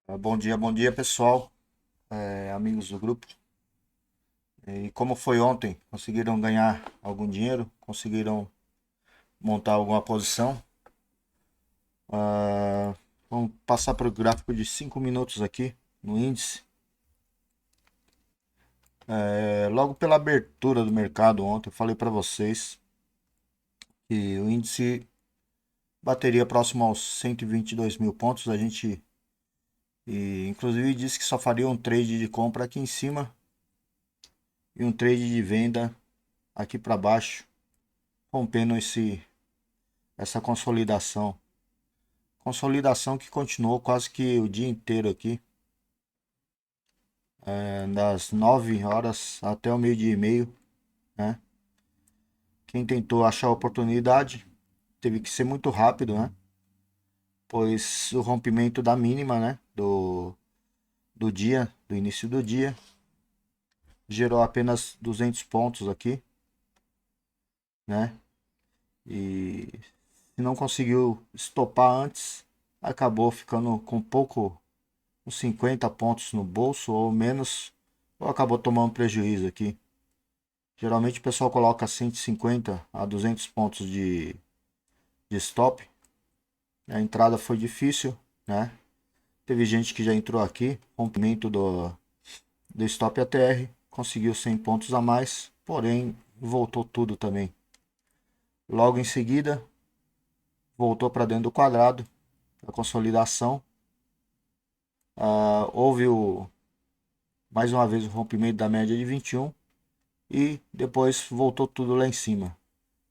Bom dia pessoal, amigos do grupo. E como foi ontem? Conseguiram ganhar algum dinheiro? Conseguiram montar alguma posição? Ah, Vamos passar para o gráfico de 5 minutos aqui no índice. Logo pela abertura do mercado ontem, eu falei para vocês que o índice bateria próximo aos 122 mil pontos. Inclusive disse que só faria um trade de compra aqui em cima e um trade de venda aqui para baixo, rompendo essa consolidação. Consolidação que continuou quase que o dia inteiro aqui, das 9 horas até o meio-dia e meio, né? Quem tentou achar a oportunidade teve que ser muito rápido, né? Pois o rompimento da mínima, né? Do dia, do início do dia, gerou apenas 200 pontos aqui, né? E se não conseguiu estopar antes, acabou ficando com pouco, uns 50 pontos no bolso ou menos, ou acabou tomando prejuízo aqui. Geralmente o pessoal coloca 150 a 200 pontos de stop. A entrada foi difícil, né? Teve gente que já entrou aqui, rompimento do stop ATR, conseguiu 100 pontos a mais, porém voltou tudo também. Logo em seguida, voltou para dentro do quadrado, a consolidação. Houve mais uma vez o rompimento da média de 21 e depois voltou tudo lá em cima.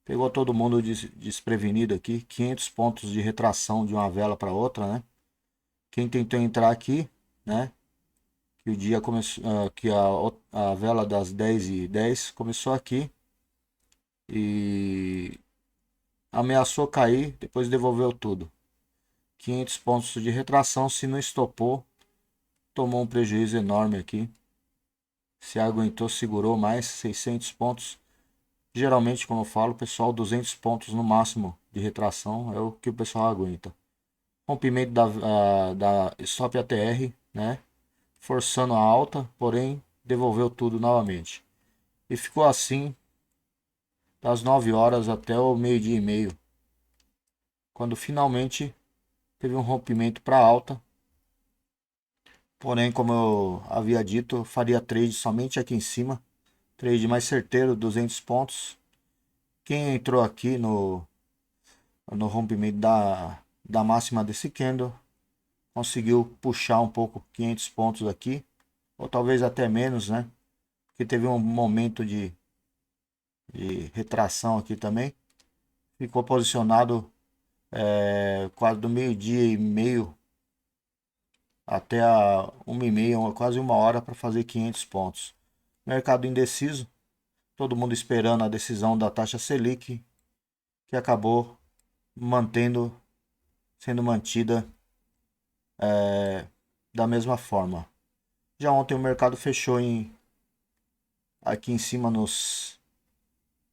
Pegou todo mundo desprevenido aqui, 500 pontos de retração de uma vela para outra, né? Quem tentou entrar aqui, né? Que o dia começou, que a vela das 10h10 começou aqui e ameaçou cair, depois devolveu tudo. 500 pontos de retração, se não estopou, tomou um prejuízo enorme aqui. Se aguentou, segurou mais 600 pontos. Geralmente, como eu falo, pessoal, 200 pontos no máximo de retração é o que o pessoal aguenta. Rompimento da stop ATR, né? Forçando a alta, porém devolveu tudo novamente. E ficou assim das 9 horas até o meio-dia e meio, quando finalmente teve um rompimento para alta. Porém, como eu havia dito, eu faria trade somente aqui em cima. Trade mais certeiro, 200 pontos. Quem entrou aqui no rompimento da máxima desse candle conseguiu puxar um pouco 500 pontos aqui, ou talvez até menos, né? Que teve um momento de retração aqui também. Ficou posicionado quase do meio-dia e meio até a 1h30, quase uma hora para fazer 500 pontos. Mercado indeciso, todo mundo esperando a decisão da taxa Selic, que acabou sendo mantida da mesma forma. Já ontem o mercado fechou aqui em cima nos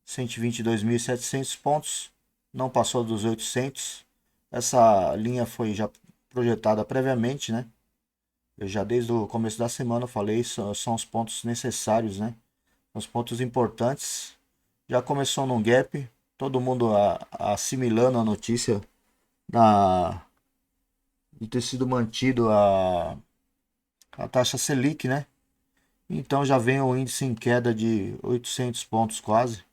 122.700 pontos, não passou dos 800. Essa linha foi já projetada previamente, né? Eu já desde o começo da semana falei, são os pontos necessários, né? Os pontos importantes. Já começou num gap, todo mundo assimilando a notícia da, de ter sido mantido a taxa Selic, né? Então já vem o índice em queda de 800 pontos quase.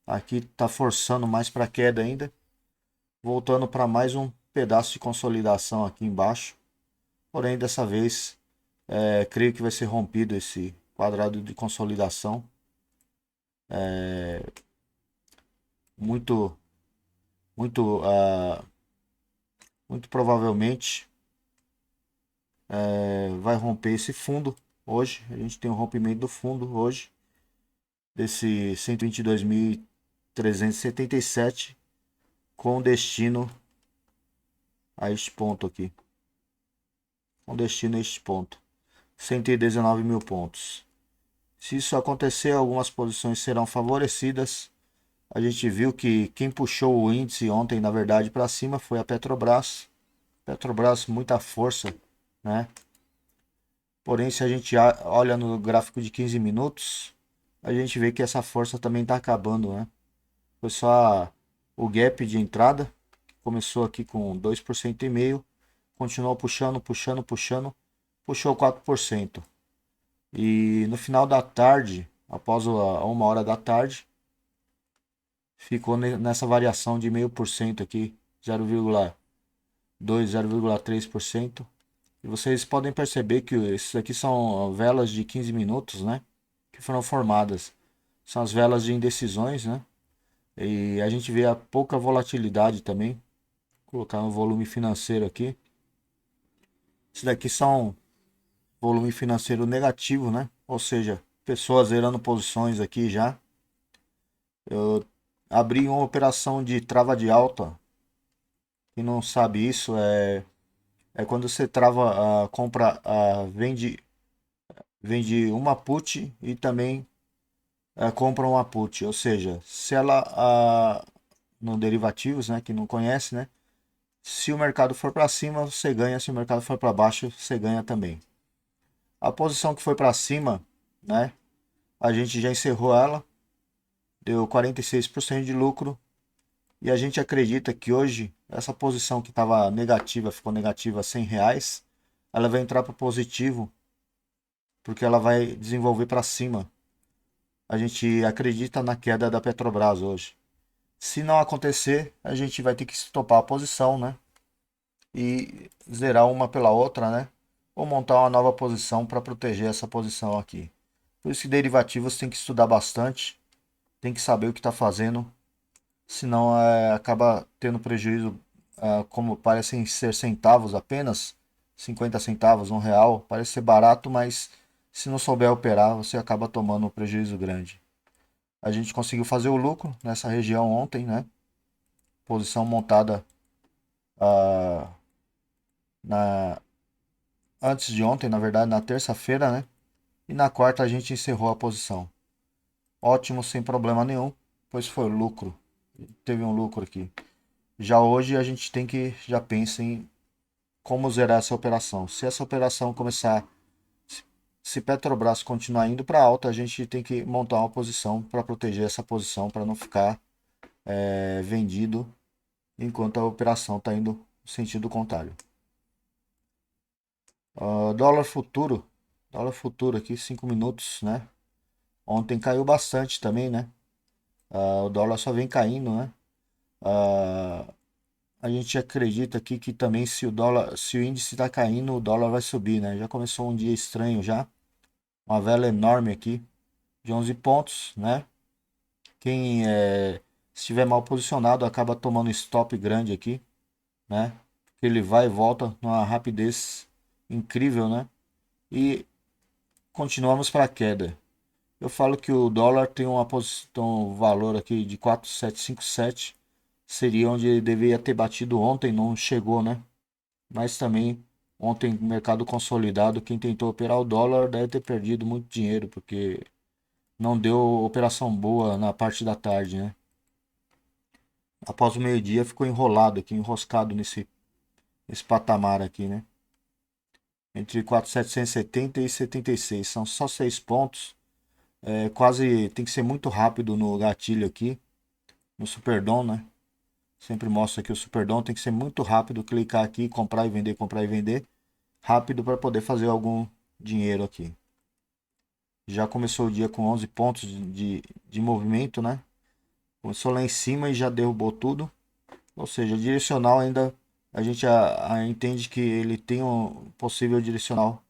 Aqui está forçando mais para queda ainda, voltando para mais um pedaço de consolidação aqui embaixo. Porém, dessa vez, creio que vai ser rompido esse quadrado de consolidação. Muito, muito, muito provavelmente vai romper esse fundo hoje. A gente tem um rompimento do fundo hoje, desse 122.377, com destino a este ponto aqui. Com destino a este ponto. 119 mil pontos. Se isso acontecer, algumas posições serão favorecidas. A gente viu que quem puxou o índice ontem, na verdade, para cima foi a Petrobras. Petrobras, muita força né? Porém, se a gente olha no gráfico de 15 minutos, a gente vê que essa força também está acabando, né? Foi só o gap de entrada, que começou aqui com 2,5%, continuou puxando, puxando, puxando, puxou 4%. E no final da tarde, após a 1 hora da tarde, ficou nessa variação de 0,5% aqui, 0,2, 0,3%. E vocês podem perceber que esses aqui são velas de 15 minutos, né? Que foram formadas. São as velas de indecisões, né? E a gente vê a pouca volatilidade também. Vou colocar um volume financeiro aqui. Isso daqui são volume financeiro negativo, né? Ou seja, pessoas zerando posições aqui já. Eu abri uma operação de trava de alta. Quem não sabe isso é quando você trava, compra, vende uma put e também compra uma put. Ou seja, se ela no derivativos, né, que não conhece, né? Se o mercado for para cima, você ganha. Se o mercado for para baixo, você ganha também. A posição que foi para cima, né? A gente já encerrou ela, deu 46% de lucro. E a gente acredita que hoje, essa posição que estava negativa, ficou negativa a R$ 100, ela vai entrar para positivo, porque ela vai desenvolver para cima. A gente acredita na queda da Petrobras hoje. Se não acontecer, a gente vai ter que estopar a posição, né? E zerar uma pela outra, né? Ou montar uma nova posição para proteger essa posição aqui. Por isso que derivativos tem que estudar bastante, tem que saber o que está fazendo, senão acaba tendo prejuízo, como parecem ser centavos apenas, 50 centavos, R$ 1, parece ser barato, mas se não souber operar, você acaba tomando um prejuízo grande. A gente conseguiu fazer o lucro nessa região ontem, né? Posição montada ah, na antes de ontem, na verdade, na terça-feira, né? E na quarta a gente encerrou a posição. Ótimo, sem problema nenhum, pois foi lucro. Teve um lucro aqui. Já hoje a gente tem que já pensa em como zerar essa operação. Se essa operação começar, se Petrobras continuar indo para alta, a gente tem que montar uma posição para proteger essa posição, para não ficar vendido enquanto a operação está indo no sentido contrário. Dólar futuro aqui, 5 minutos, né? Ontem caiu bastante também, né? O dólar só vem caindo, né? Ah, a gente acredita aqui que também se o índice está caindo, o dólar vai subir, né? Já começou um dia estranho já. Uma vela enorme aqui de 11 pontos, né? Quem estiver mal posicionado acaba tomando stop grande aqui, né? Ele vai e volta numa rapidez incrível, né? E continuamos para a queda. Eu falo que o dólar tem um valor aqui de 4,757, seria onde ele deveria ter batido ontem, não chegou, né? Mas também ontem mercado consolidado, quem tentou operar o dólar deve ter perdido muito dinheiro, porque não deu operação boa na parte da tarde, né? Após o meio-dia ficou enrolado aqui, enroscado nesse patamar aqui, né? Entre 4.770 e 76, são só 6 pontos. Quase tem que ser muito rápido no gatilho aqui, no Superdom, né? Sempre mostra aqui o Superdom, tem que ser muito rápido, clicar aqui, comprar e vender, rápido para poder fazer algum dinheiro aqui. Já começou o dia com 11 pontos de movimento, né? Começou lá em cima e já derrubou tudo. Ou seja, direcional ainda a gente entende que ele tem um possível direcional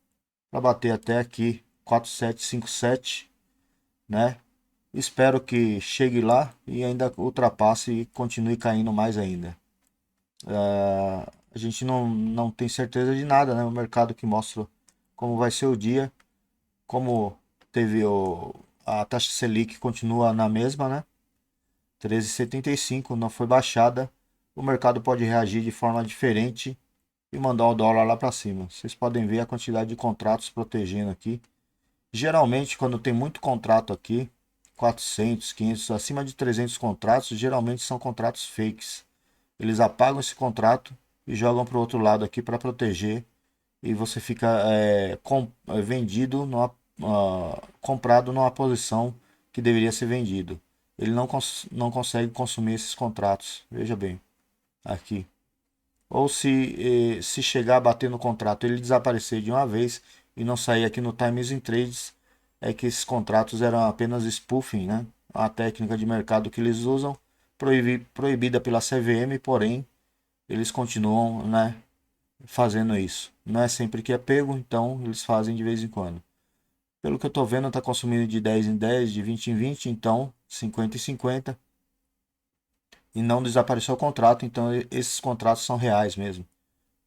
para bater até aqui 4757, né? Espero que chegue lá e ainda ultrapasse e continue caindo mais ainda. A gente não tem certeza de nada, né? O mercado que mostra como vai ser o dia, como teve a taxa Selic continua na mesma, né? 13,75, não foi baixada. O mercado pode reagir de forma diferente e mandar o dólar lá para cima. Vocês podem ver a quantidade de contratos protegendo aqui. Geralmente, quando tem muito contrato aqui, 400, 500, acima de 300 contratos, geralmente são contratos fakes. Eles apagam esse contrato e jogam para o outro lado aqui para proteger e você fica vendido comprado numa posição que deveria ser vendido. Ele não consegue consumir esses contratos. Veja bem, aqui. Ou se chegar a bater no contrato, ele desaparecer de uma vez e não sair aqui no Times in Trades, é que esses contratos eram apenas spoofing, né? A técnica de mercado que eles usam, proibida pela CVM, porém eles continuam, né, fazendo isso. Não é sempre que é pego, então eles fazem de vez em quando. Pelo que eu estou vendo, está consumindo de 10 em 10, de 20 em 20, então 50 em 50. E não desapareceu o contrato, então esses contratos são reais mesmo.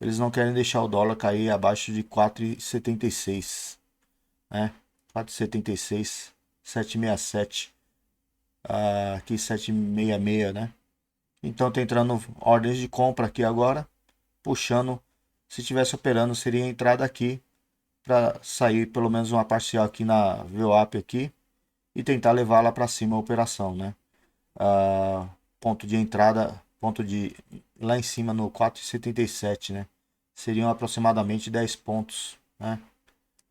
Eles não querem deixar o dólar cair abaixo de 4,76, né? 4,76, 7,67, aqui 7,66, né? Então tá entrando ordens de compra aqui agora, puxando. Se tivesse operando, seria a entrada aqui para sair pelo menos uma parcial aqui na VWAP aqui e tentar levar lá para cima a operação, né? Ponto de entrada, ponto de lá em cima no 4,77, né? Seriam aproximadamente 10 pontos, né?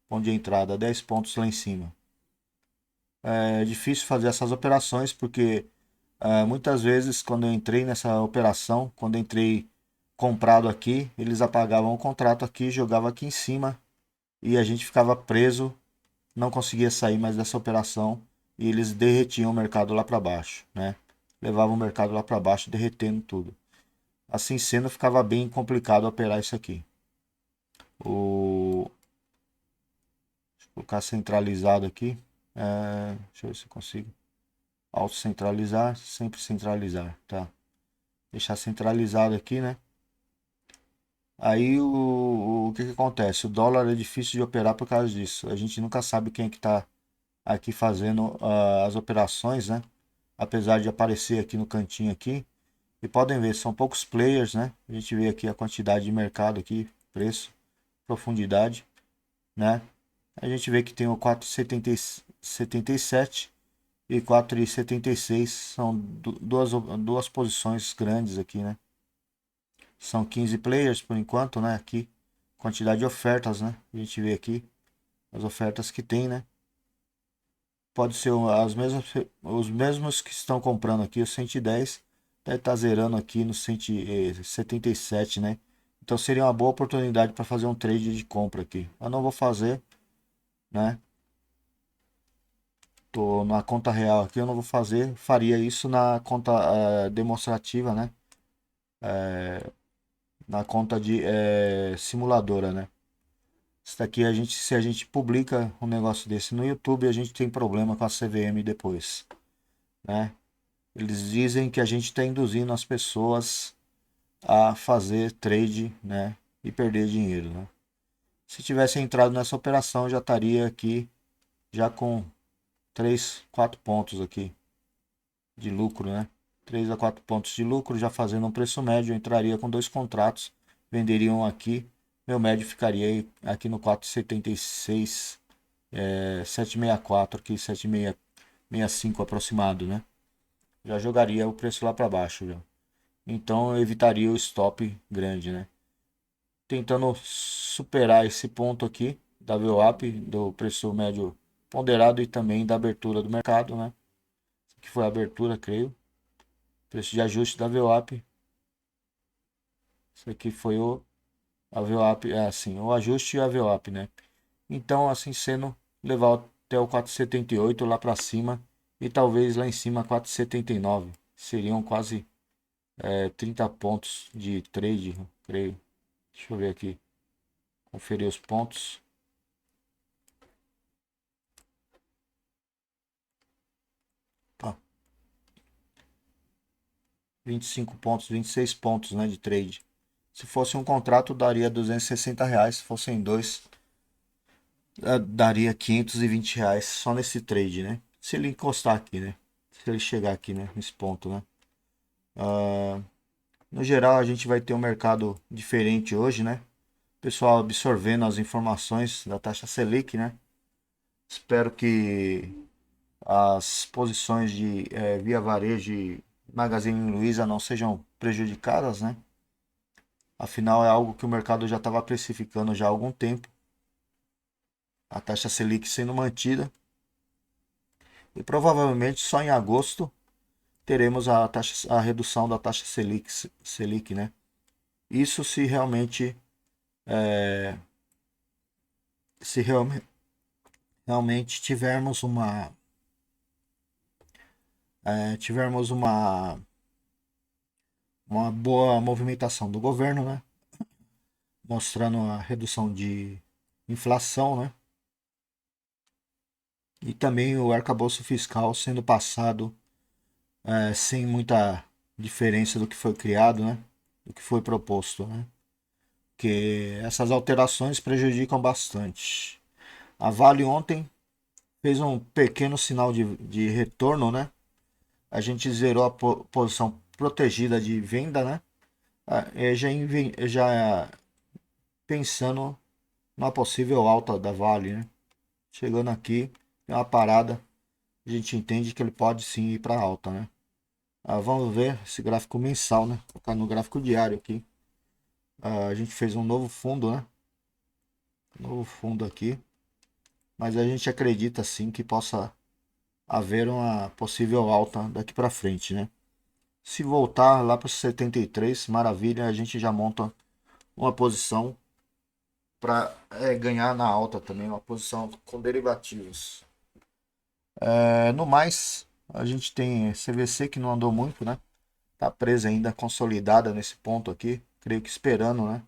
Ponto de entrada, 10 pontos lá em cima. É difícil fazer essas operações porque muitas vezes quando eu entrei nessa operação, quando eu entrei comprado aqui, eles apagavam o contrato aqui, jogavam aqui em cima e a gente ficava preso, não conseguia sair mais dessa operação e eles derretiam o mercado lá para baixo, né? Levavam o mercado lá para baixo, derretendo tudo. Assim sendo, ficava bem complicado operar isso aqui. Deixa eu colocar centralizado aqui. Deixa eu ver se eu consigo. Auto centralizar, sempre centralizar, tá? Deixar centralizado aqui, né? Aí o que que acontece? O dólar é difícil de operar por causa disso. A gente nunca sabe quem é que tá aqui fazendo as operações, né? Apesar de aparecer aqui no cantinho aqui. E podem ver, são poucos players, né? A gente vê aqui a quantidade de mercado aqui, preço, profundidade, né? A gente vê que tem o 4,77 e 4,76, são duas posições grandes aqui, né? São 15 players por enquanto, né? Aqui, quantidade de ofertas, né? A gente vê aqui as ofertas que tem, né? Pode ser os mesmos que estão comprando aqui, o 110, deve estar zerando aqui no 177, né? Então seria uma boa oportunidade para fazer um trade de compra aqui. Eu não vou fazer, né? Tô na conta real aqui, eu não vou fazer. Faria isso na conta demonstrativa, né? Na conta de simuladora, né? Isso daqui se a gente publica um negócio desse no YouTube, a gente tem problema com a CVM depois, né? Eles dizem que a gente está induzindo as pessoas a fazer trade, né? E perder dinheiro, né? Se tivesse entrado nessa operação, eu já estaria aqui já com 3, 4 pontos aqui de lucro, né? 3 a 4 pontos de lucro, já fazendo um preço médio, eu entraria com dois contratos, venderiam aqui, meu médio ficaria aqui no 4,76, 7,64 aqui, 7,65 aproximado, né? Já jogaria o preço lá para baixo, já. Então eu evitaria o stop grande, né? Tentando superar esse ponto aqui da VWAP, do preço médio ponderado e também da abertura do mercado, né? Que foi a abertura, creio. Preço de ajuste da VWAP. Isso aqui foi a VWAP, assim, o ajuste e a VWAP, né? Então, assim sendo, levar até o 4,78 lá para cima e talvez lá em cima 4,79. Seriam quase 30 pontos de trade, creio. Deixa eu ver aqui. Conferir os pontos. Tá. 25 pontos, 26 pontos, né, de trade. Se fosse um contrato, daria R$ 260. Se fossem dois, daria R$ 520 só nesse trade, né? Se ele encostar aqui, né? Se ele chegar aqui, né? Nesse ponto, né? No geral, a gente vai ter um mercado diferente hoje, né? Pessoal absorvendo as informações da taxa Selic, né? Espero que as posições de Via Varejo e Magazine Luiza não sejam prejudicadas, né? Afinal, é algo que o mercado já estava precificando já há algum tempo. A taxa Selic sendo mantida. E provavelmente só em agosto teremos a redução da taxa Selic, né? Isso se realmente, se realmente tivermos uma boa movimentação do governo, né? Mostrando a redução de inflação, né? E também o arcabouço fiscal sendo passado sem muita diferença do que foi criado, né? Do que foi proposto, né? Que essas alterações prejudicam bastante. A Vale ontem fez um pequeno sinal de retorno, né? A gente zerou a posição protegida de venda, né? Já pensando na possível alta da Vale, né? Chegando aqui, tem uma parada, a gente entende que ele pode sim ir para alta, né? Vamos ver esse gráfico mensal, né? Vou focar no gráfico diário aqui. A gente fez um novo fundo, né? Novo fundo aqui. Mas a gente acredita sim que possa haver uma possível alta daqui para frente, né? Se voltar lá para os 73, maravilha, a gente já monta uma posição para ganhar na alta também, uma posição com derivativos. No mais, a gente tem CVC que não andou muito, né? Tá presa ainda, consolidada nesse ponto aqui, creio que esperando, né?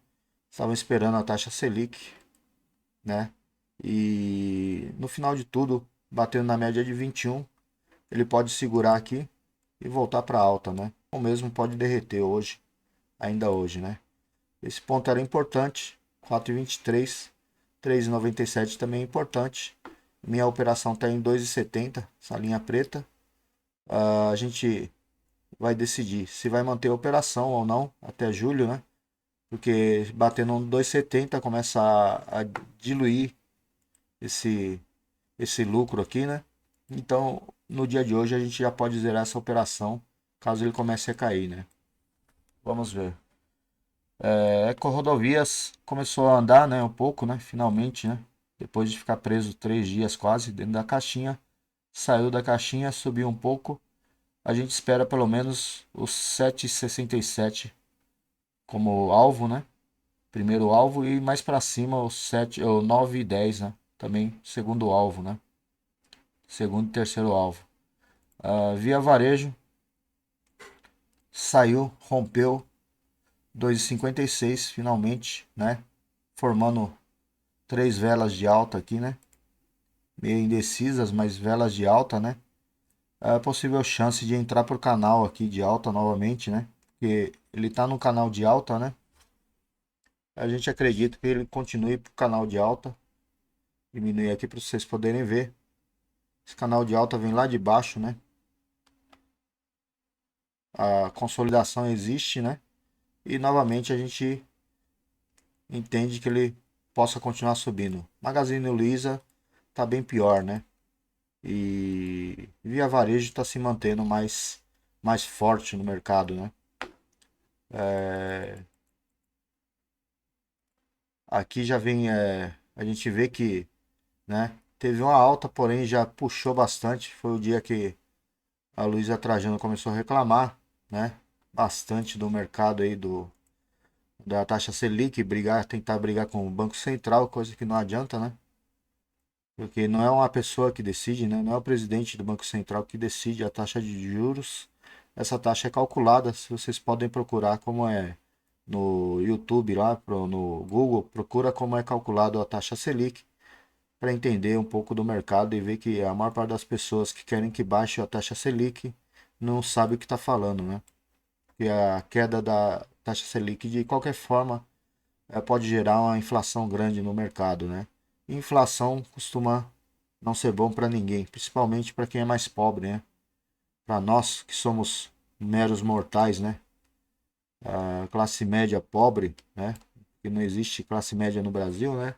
Estavam esperando a taxa Selic, né? E no final de tudo, batendo na média de 21, ele pode segurar aqui e voltar para alta, né? Ou mesmo pode derreter hoje, ainda hoje, né? Esse ponto era importante, 4,23, 3,97 também é importante. Minha operação está em 2,70, essa linha preta. A gente vai decidir se vai manter a operação ou não até julho, né? Porque batendo no 2,70 começa a diluir esse, esse lucro aqui, né? Então, no dia de hoje a gente já pode zerar essa operação caso ele comece a cair, né? Vamos ver. Eco-Rodovias começou a andar, né, um pouco, né, finalmente, né, depois de ficar preso 3 dias quase dentro da caixinha, saiu da caixinha, subiu um pouco, a gente espera pelo menos os 7,67 como alvo, né, primeiro alvo e mais para cima os 7, ou 9,10, né, também segundo alvo, né, segundo e terceiro alvo. Via Varejo saiu, rompeu 2,56 finalmente, né, formando três velas de alta aqui, né? Meio indecisas, mas velas de alta, né? É possível chance de entrar pro canal aqui de alta novamente, né? Porque ele tá no canal de alta, né? A gente acredita que ele continue pro canal de alta. Diminuir aqui para vocês poderem ver. Esse canal de alta vem lá de baixo, né? A consolidação existe, né? E novamente a gente entende que ele possa continuar subindo. Magazine Luiza tá bem pior, né? E Via Varejo está se mantendo mais forte no mercado, né? Aqui já vem, a gente vê que, né, teve uma alta, porém já puxou bastante. Foi o dia que a Luísa Trajano começou a reclamar, né, bastante do mercado aí da taxa Selic, tentar brigar com o Banco Central, coisa que não adianta, né? Porque não é uma pessoa que decide, né? Não é o presidente do Banco Central que decide a taxa de juros. Essa taxa é calculada, se vocês podem procurar como é no YouTube lá, no Google, procura como é calculado a taxa Selic para entender um pouco do mercado e ver que a maior parte das pessoas que querem que baixe a taxa Selic não sabe o que está falando, né? E a queda da taxa Selic de qualquer forma pode gerar uma inflação grande no mercado, né? E inflação costuma não ser bom para ninguém, principalmente para quem é mais pobre, né? Para nós que somos meros mortais, né? A classe média pobre, né? Que não existe classe média no Brasil, né?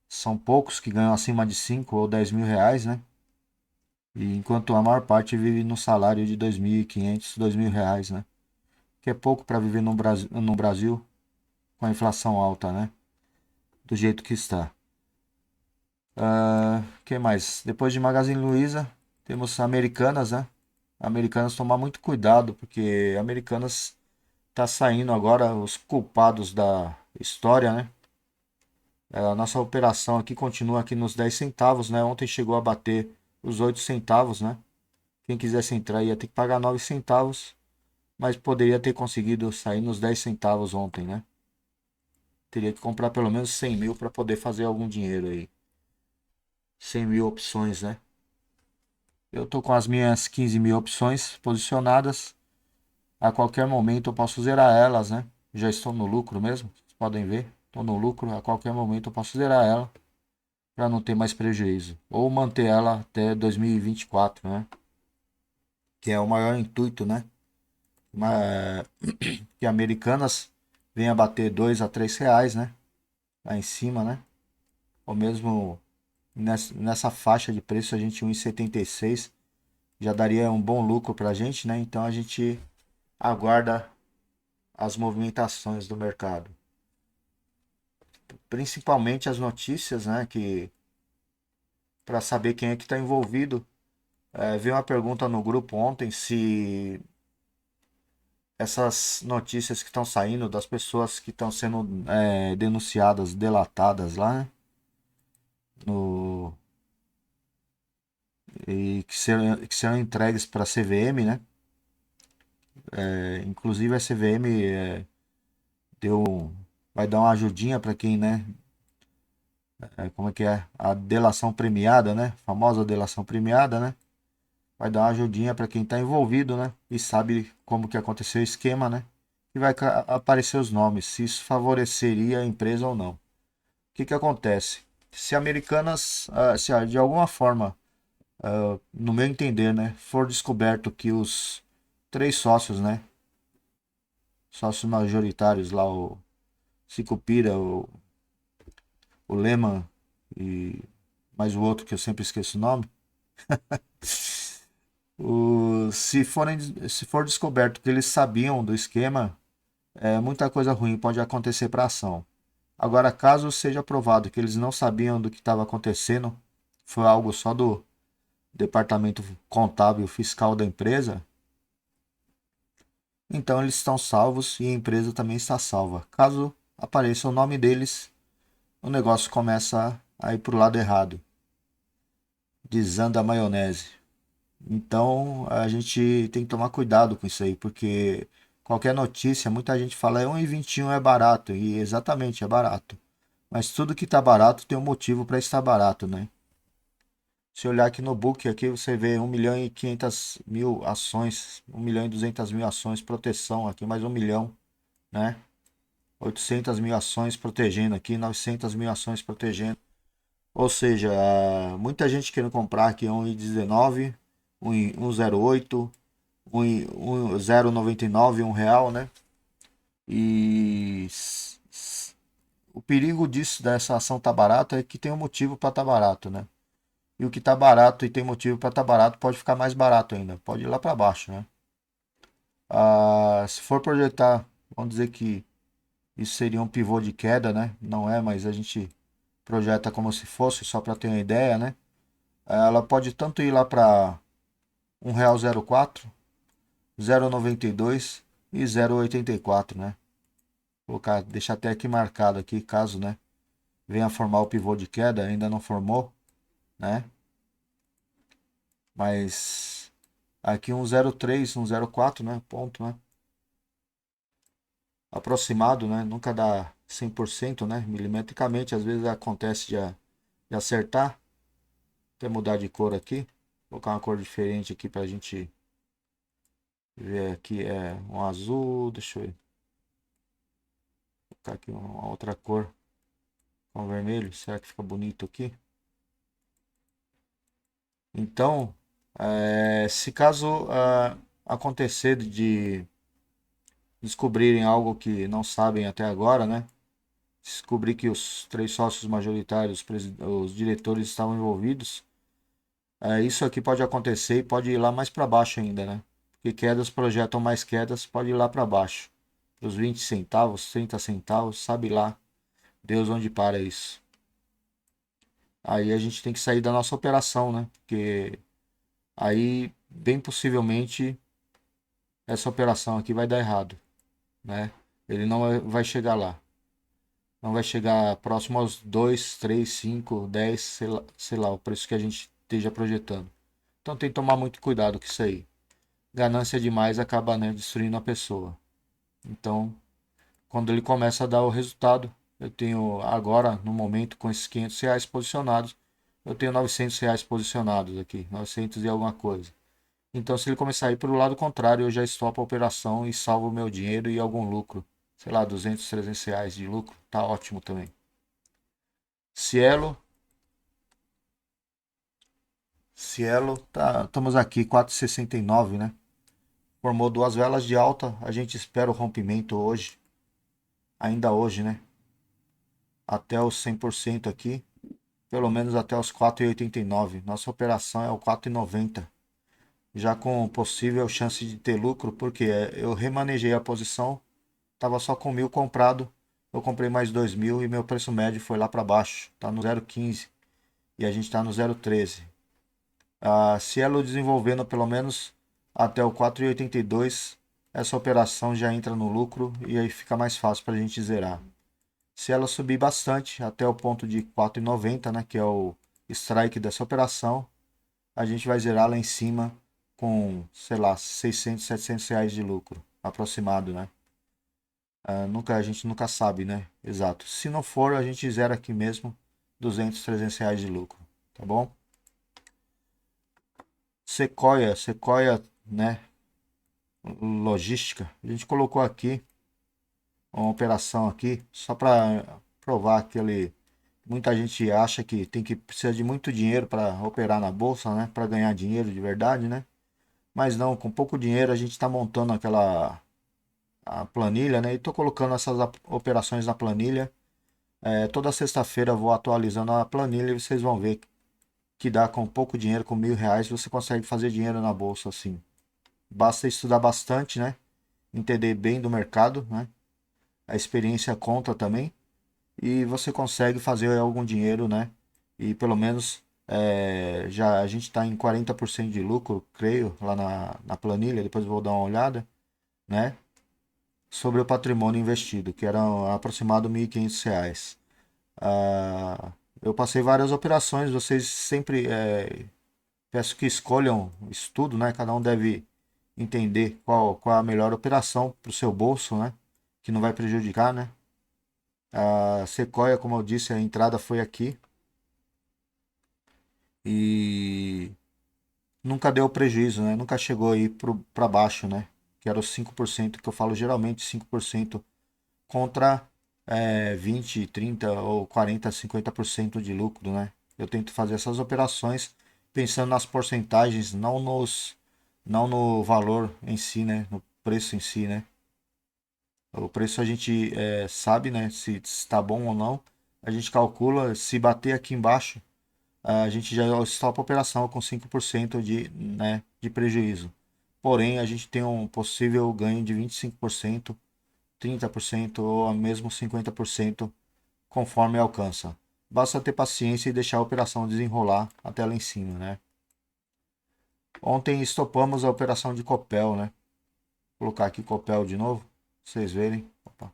São poucos que ganham acima de 5 ou 10 mil reais, né? E enquanto a maior parte vive no salário de 2.500, 2.000 reais, né? que é pouco para viver no Brasil com a inflação alta, né? Do jeito que está. Que mais? Depois de Magazine Luiza, temos Americanas, né? Americanas tomar muito cuidado, porque Americanas tá saindo agora os culpados da história, né? A nossa operação aqui continua aqui nos 10 centavos, né? Ontem chegou a bater os 8 centavos, né? Quem quisesse entrar ia ter que pagar 9 centavos, mas poderia ter conseguido sair nos 10 centavos ontem, né? Teria que comprar pelo menos 100 mil para poder fazer algum dinheiro aí. 100 mil opções, né? Eu tô com as minhas 15 mil opções posicionadas. A qualquer momento eu posso zerar elas, né? Já estou no lucro mesmo, vocês podem ver. Estou no lucro, a qualquer momento eu posso zerar ela para não ter mais prejuízo. Ou manter ela até 2024, né? Que é o maior intuito, né? Que Americanas venha bater 2 a 3 reais, né? Lá em cima, né? Ou mesmo nessa faixa de preço a gente 1,76 já daria um bom lucro para a gente, né? Então a gente aguarda as movimentações do mercado, principalmente as notícias, né? Que para saber quem é que está envolvido. Veio uma pergunta no grupo ontem se essas notícias que estão saindo das pessoas que estão sendo denunciadas, delatadas lá, né? No, e que serão entregues para a CVM, né? Inclusive a CVM vai dar uma ajudinha para quem, né? Como é que é? A delação premiada, né? A famosa delação premiada, né? Vai dar uma ajudinha para quem está envolvido, né? E sabe como que aconteceu o esquema, né? E vai aparecer os nomes, se isso favoreceria a empresa ou não. O que que acontece? Se Americanas, se de alguma forma, no meu entender, né, for descoberto que os três sócios, né, sócios majoritários lá, o Sicupira, o Lehman e mais o outro que eu sempre esqueço o nome, se for descoberto que eles sabiam do esquema, muita coisa ruim pode acontecer para a ação. Agora, caso seja provado que eles não sabiam do que estava acontecendo, foi algo só do departamento contábil fiscal da empresa, então eles estão salvos e a empresa também está salva. Caso apareça o nome deles, o negócio começa a ir para o lado errado, desanda a maionese. Então a gente tem que tomar cuidado com isso aí, porque qualquer notícia, muita gente fala 1,21 é barato, e exatamente é barato. Mas tudo que está barato tem um motivo para estar barato, né? Se olhar aqui no book, aqui você vê 1.500.000 ações, 1.200.000 ações, proteção aqui, mais 1 milhão, né? 800.000 ações protegendo aqui, 900.000 ações protegendo. Ou seja, muita gente querendo comprar aqui 1,19, 1,08, 1,099, R$ 1, né? E o perigo disso, dessa ação tá barata, é que tem um motivo para tá barato, né? E o que tá barato e tem motivo para tá barato pode ficar mais barato ainda, pode ir lá para baixo, né? Se for projetar, vamos dizer que isso seria um pivô de queda, né? Não é, mas a gente projeta como se fosse, só para ter uma ideia, né? Ela pode tanto ir lá para R$ 1,04, 0,92 e 0,84, né? Vou colocar, deixa até aqui marcado aqui, caso, né, venha formar o pivô de queda, ainda não formou, né? Mas aqui um 0,3, um 0,4, né, ponto, né? Aproximado, né? Nunca dá 100%, né? Milimetricamente, às vezes acontece de acertar. Até mudar de cor aqui. Vou colocar uma cor diferente aqui pra gente ver aqui. É um azul, deixa eu ver. Vou colocar aqui uma outra cor com vermelho. Será que fica bonito aqui? Então, se caso acontecer de descobrirem algo que não sabem até agora, né? Descobrir que os três sócios majoritários, os diretores estavam envolvidos, isso aqui pode acontecer e pode ir lá mais para baixo ainda, né? Porque quedas projetam mais quedas, pode ir lá para baixo. Os 20 centavos, 30 centavos, sabe lá Deus onde para isso. Aí a gente tem que sair da nossa operação, né? Porque aí, bem possivelmente, essa operação aqui vai dar errado, né? Ele não vai chegar lá. Não vai chegar próximo aos 2, 3, 5, 10, sei lá, o preço que a gente esteja projetando. Então tem que tomar muito cuidado com isso aí. Ganância demais acaba, né, destruindo a pessoa. Então, quando ele começa a dar o resultado, eu tenho agora, no momento, com esses R$ 500 posicionados, eu tenho R$ 900 posicionados aqui, 900 e alguma coisa. Então, se ele começar a ir para o lado contrário, eu já estopo a operação e salvo o meu dinheiro e algum lucro. Sei lá, 200, R$ 300 de lucro, tá ótimo também. Cielo, Cielo, tá, estamos aqui, 4,69, né? Formou duas velas de alta, a gente espera o rompimento hoje, ainda hoje, né? Até os 100% aqui, pelo menos até os 4,89. Nossa operação é o 4,90. Já com possível chance de ter lucro, porque eu remanejei a posição, estava só com 1.000 comprado, eu comprei mais 2.000 e meu preço médio foi lá para baixo, está no 0,15 e a gente está no 0,13. Se ela desenvolvendo pelo menos até o 4,82, essa operação já entra no lucro e aí fica mais fácil para a gente zerar. Se ela subir bastante até o ponto de 4,90, né, que é o strike dessa operação, a gente vai zerar lá em cima com, sei lá, 600, R$ 700 de lucro aproximado, né? A gente nunca sabe, né? Exato. Se não for, a gente zera aqui mesmo 200, R$ 300 de lucro, tá bom? Sequoia, né? Logística. A gente colocou aqui uma operação aqui só para provar que muita gente acha que tem que precisar de muito dinheiro para operar na bolsa, né? Para ganhar dinheiro de verdade, né? Mas não, com pouco dinheiro a gente está montando a planilha, né? E estou colocando essas operações na planilha. Toda sexta-feira eu vou atualizando a planilha e vocês vão ver que dá com pouco dinheiro, com R$ 1.000, você consegue fazer dinheiro na bolsa assim. Basta estudar bastante, né? Entender bem do mercado, né? A experiência conta também. E você consegue fazer algum dinheiro, né? E pelo menos já a gente está em 40% de lucro, creio, lá na planilha, depois eu vou dar uma olhada, né? Sobre o patrimônio investido, que era aproximado R$ 1.500. Eu passei várias operações, vocês sempre peço que escolham estudo, né? Cada um deve entender qual a melhor operação para o seu bolso, né? Que não vai prejudicar, né? A Sequoia, como eu disse, a entrada foi aqui e nunca deu prejuízo, né? Nunca chegou aí para baixo, né? Que era os 5% que eu falo geralmente, 5% contra 20, 30 ou 40, 50% de lucro, né? Eu tento fazer essas operações pensando nas porcentagens, não no valor em si, né? No preço em si, né? O preço a gente sabe, né? Se está bom ou não. A gente calcula, se bater aqui embaixo, a gente já stopa a operação com 5% de prejuízo. Porém, a gente tem um possível ganho de 25%, 30% ou mesmo 50% conforme alcança. Basta ter paciência e deixar a operação desenrolar até lá em cima, né? Ontem estopamos a operação de Copel, né? Vou colocar aqui Copel de novo, pra vocês verem. Opa.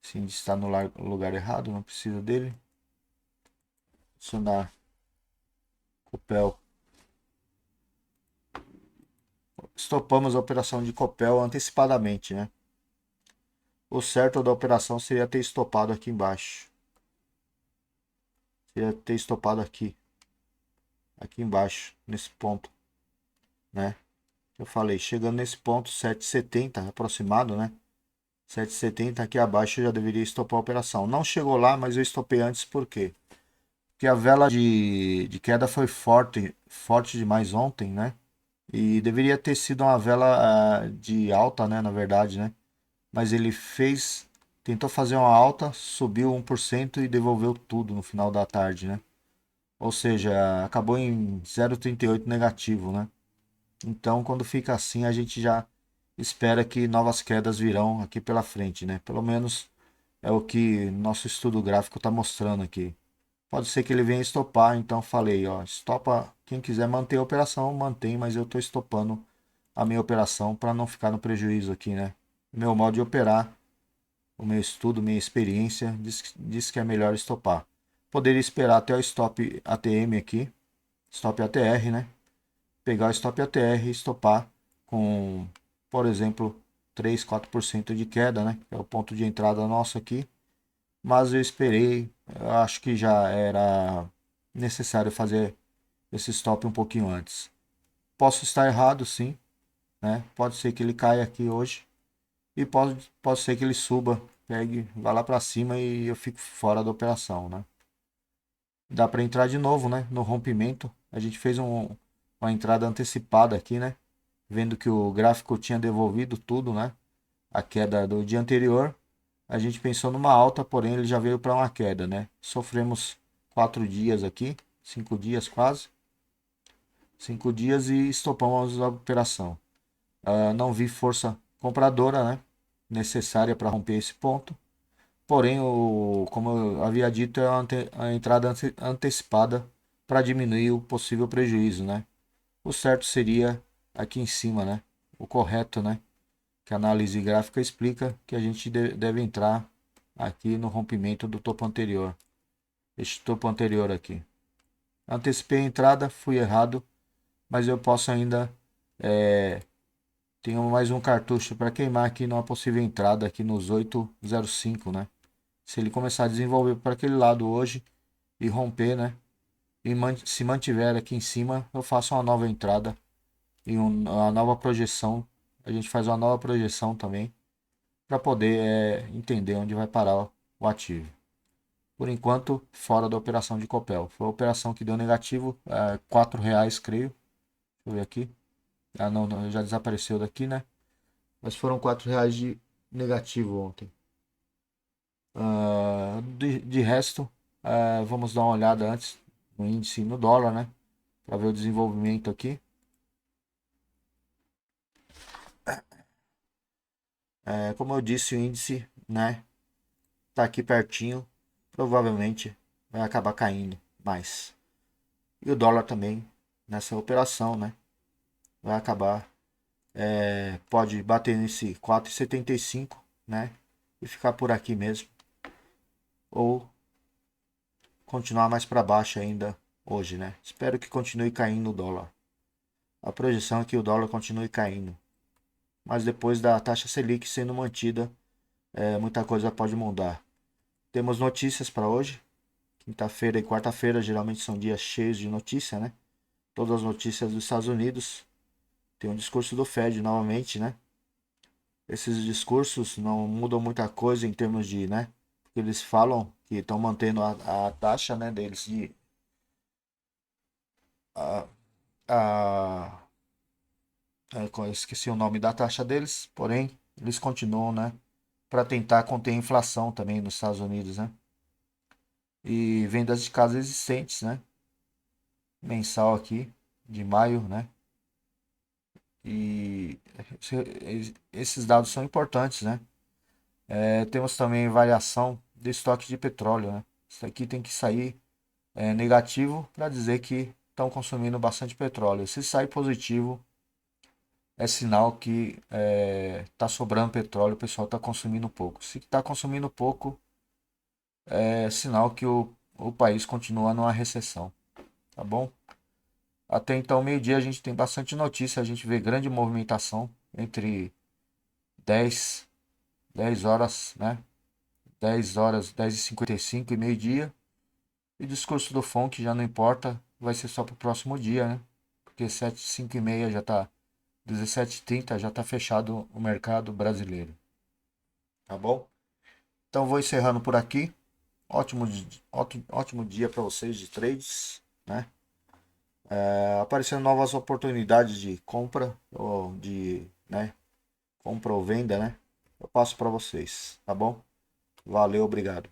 Esse índice está no lugar errado, não precisa dele. Adicionar Copel. Estopamos a operação de Copel antecipadamente, né? O certo da operação seria ter estopado aqui embaixo. Seria ter estopado aqui embaixo, nesse ponto, né? Eu falei, chegando nesse ponto 7,70 aproximado, né? 7,70 aqui abaixo eu já deveria estopar a operação. Não chegou lá, mas eu estopei antes por quê? Porque a vela de queda foi forte demais ontem, né? E deveria ter sido uma vela de alta, né? Na verdade, né? Mas ele tentou fazer uma alta, subiu 1% e devolveu tudo no final da tarde, né? Ou seja, acabou em 0,38 negativo, né? Então, quando fica assim, a gente já espera que novas quedas virão aqui pela frente, né? Pelo menos é o que nosso estudo gráfico está mostrando aqui. Pode ser que ele venha estopar, então falei, ó, estopa, quem quiser manter a operação, mantém, mas eu estou estopando a minha operação para não ficar no prejuízo aqui, né? Meu modo de operar, o meu estudo, minha experiência diz que é melhor estopar. Poderia esperar até o stop ATM aqui, stop ATR, né? Pegar o stop ATR e estopar com, por exemplo, 3, 4% de queda, né? Que é o ponto de entrada nosso aqui. Mas eu esperei, eu acho que já era necessário fazer esse stop um pouquinho antes. Posso estar errado, sim, né? Pode ser que ele caia aqui hoje e pode ser que ele suba, pegue, vá lá para cima e eu fico fora da operação, né? Dá para entrar de novo, né? No rompimento. A gente fez uma entrada antecipada aqui, né? Vendo que o gráfico tinha devolvido tudo, né? A queda do dia anterior. A gente pensou numa alta, porém ele já veio para uma queda, né? Sofremos 4 dias aqui, 5 dias quase, 5 dias e estopamos a operação. Não vi força compradora, né? Necessária para romper esse ponto. Porém, como eu havia dito, é a entrada antecipada para diminuir o possível prejuízo, né? O certo seria aqui em cima, né? O correto, né? Que a análise gráfica explica que a gente deve entrar aqui no rompimento do topo anterior. Este topo anterior aqui. Antecipei a entrada, fui errado, mas eu posso ainda tenho mais um cartucho para queimar aqui numa possível entrada aqui nos 805, né? Se ele começar a desenvolver para aquele lado hoje e romper, né? E se mantiver aqui em cima, eu faço uma nova entrada e uma nova projeção. A gente faz uma nova projeção também para poder entender onde vai parar o ativo. Por enquanto, fora da operação de Copel. Foi a operação que deu negativo, R$ 4, creio. Deixa eu ver aqui. Ah, não, não, já desapareceu daqui, né? Mas foram R$ 4 de negativo ontem. De resto, vamos dar uma olhada antes no índice e no dólar, né? Para ver o desenvolvimento aqui. Como eu disse, o índice, né? Tá aqui pertinho. Provavelmente vai acabar caindo mais. E o dólar também nessa operação, né? Vai acabar. Pode bater nesse 4,75, né? E ficar por aqui mesmo. Ou continuar mais para baixo ainda hoje, né? Espero que continue caindo o dólar. A projeção é que o dólar continue caindo. Mas depois da taxa Selic sendo mantida, muita coisa pode mudar. Temos notícias para hoje. Quinta-feira e quarta-feira geralmente são dias cheios de notícia, né? Todas as notícias dos Estados Unidos. Tem um discurso do Fed novamente, né? Esses discursos não mudam muita coisa em termos de, né? Porque eles falam que estão mantendo a taxa, né, deles de a, a, eu esqueci o nome da taxa deles, porém eles continuam, né, para tentar conter a inflação também nos Estados Unidos, né? E vendas de casas existentes, né? Mensal aqui de maio, né? E esses dados são importantes, né? Temos também variação de estoque de petróleo, né? Isso aqui tem que sair negativo para dizer que estão consumindo bastante petróleo. Se sair positivo, é sinal que está sobrando petróleo, o pessoal está consumindo pouco. Se está consumindo pouco, é sinal que o país continua numa recessão, tá bom? Até então, meio-dia, a gente tem bastante notícia, a gente vê grande movimentação entre 10, 10 horas, né? 10 horas, 10h55 e meio-dia. E o discurso do FONC já não importa, vai ser só para o próximo dia, né? Porque 7, 5 e meia já tá, 17h30 já tá fechado o mercado brasileiro, tá bom? Então vou encerrando por aqui. Ótimo dia para vocês de trades, né? Aparecendo novas oportunidades de compra ou de, né, compra ou venda, né? Eu passo para vocês, tá bom? Valeu, obrigado.